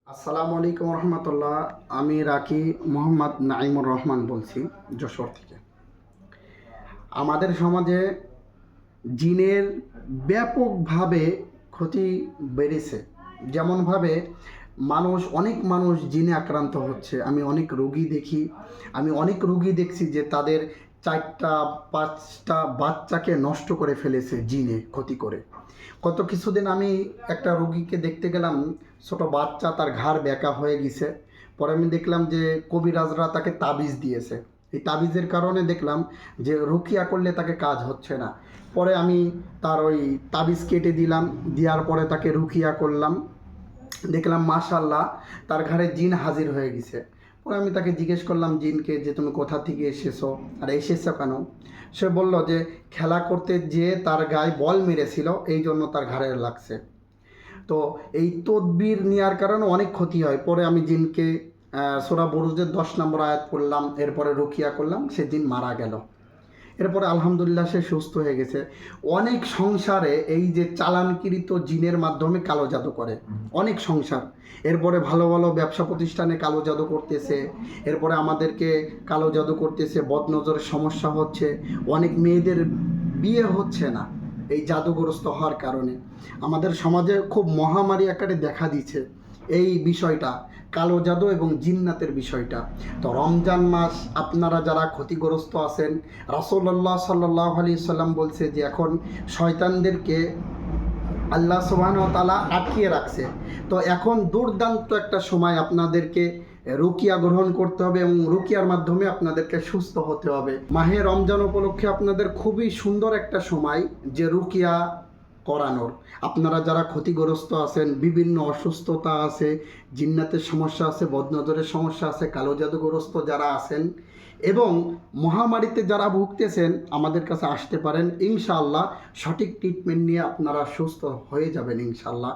আসসালামু আলাইকুম রহমতুল্লাহ। আমি রাকি মোহাম্মদ নাইমুর রহমান বলছি যশোর থেকে। আমাদের সমাজে জিনের ব্যাপকভাবে ক্ষতি বেড়েছে। যেমনভাবে অনেক মানুষ জিনে আক্রান্ত হচ্ছে। আমি অনেক রোগী দেখছি যে তাদের 4-5টা বাচ্চাকে নষ্ট করে ফেলেছে জিনে ক্ষতি করে। গত কিছুদিন আমি একটা রোগীকে দেখতে গেলাম, ছোট বাচ্চা, তার ঘাড় ব্যাকা হয়ে গেছে। পরে আমি দেখলাম যে কবিরাজরা তাকে তাবিজ দিয়েছে। এই তাবিজের কারণে দেখলাম যে রুকিয়া করলে তাকে কাজ হচ্ছে না। পরে আমি তার ওই তাবিজ কেটে দিলাম, দেওয়ার পরে তাকে রুকিয়া করলাম। দেখলাম মাশাআল্লাহ তার ঘাড়ে জিন হাজির হয়ে গেছে। পরে আমি তাকে জিজ্ঞেস করলাম জিনকে যে তুমি কোথা থেকে এসেছো আর এসেছো কেন? সে বলল যে খেলা করতে যেয়ে তার গায়ে বল মেরেছিল, এই জন্য তার ঘাড়ে লাগছে। তো এই তদবির নেওয়ার কারণে অনেক ক্ষতি হয়। পরে আমি জিনকে সূরা বুরুজের 10 নম্বর আয়াত পড়লাম, এরপরে রুকিয়া করলাম, সে জিন মারা গেল। এরপরে আলহামদুলিল্লাহ সে সুস্থ হয়ে গেছে। অনেক সংসারে এই যে চালানকৃত জিনের মাধ্যমে কালো জাদু করে অনেক সংসার। এরপরে ভালো ভালো ব্যবসা প্রতিষ্ঠানে কালো জাদু করতেছে, এরপরে আমাদেরকে কালো জাদু করতেছে, বদনজরের সমস্যা হচ্ছে, অনেক মেয়েদের বিয়ে হচ্ছে না এই জাদুগ্রস্ত হওয়ার কারণে। আমাদের সমাজে খুব মহামারী আকারে দেখা দিচ্ছে এই বিষয়টা, কালো জাদু এবং জিন্নাতের বিষয়টা। তো রমজান মাস আপনারা যারা ক্ষতিগ্রস্ত আছেন, রাসূলুল্লাহ সাল্লাল্লাহু আলাইহি সাল্লাম বলছে যে এখন শয়তানদেরকে আল্লাহ সুবহানাহু ওয়া তাআলা আটকিয়ে রাখছে। তো এখন দুর্দান্ত একটা সময় আপনাদেরকে রুকিয়া গ্রহণ করতে হবে এবং রুকিয়ার মাধ্যমে আপনাদেরকে সুস্থ হতে হবে। মাহে রমজান উপলক্ষে আপনাদের খুবই সুন্দর একটা সময় যে রুকিয়া করানোর। আপনারা যারা ক্ষতিগ্রস্ত আছেন, বিভিন্ন অসুস্থতা আছে, জিন্নাতের সমস্যা আছে, বদনজরের সমস্যা আছে, কালো জাদুগ্রস্ত যারা আছেন এবং মহামারীতে যারা ভুগতেছেন, আমাদের কাছে আসতে পারেন। ইনশাআল্লাহ সঠিক ট্রিটমেন্ট নিয়ে আপনারা সুস্থ হয়ে যাবেন ইনশাআল্লাহ।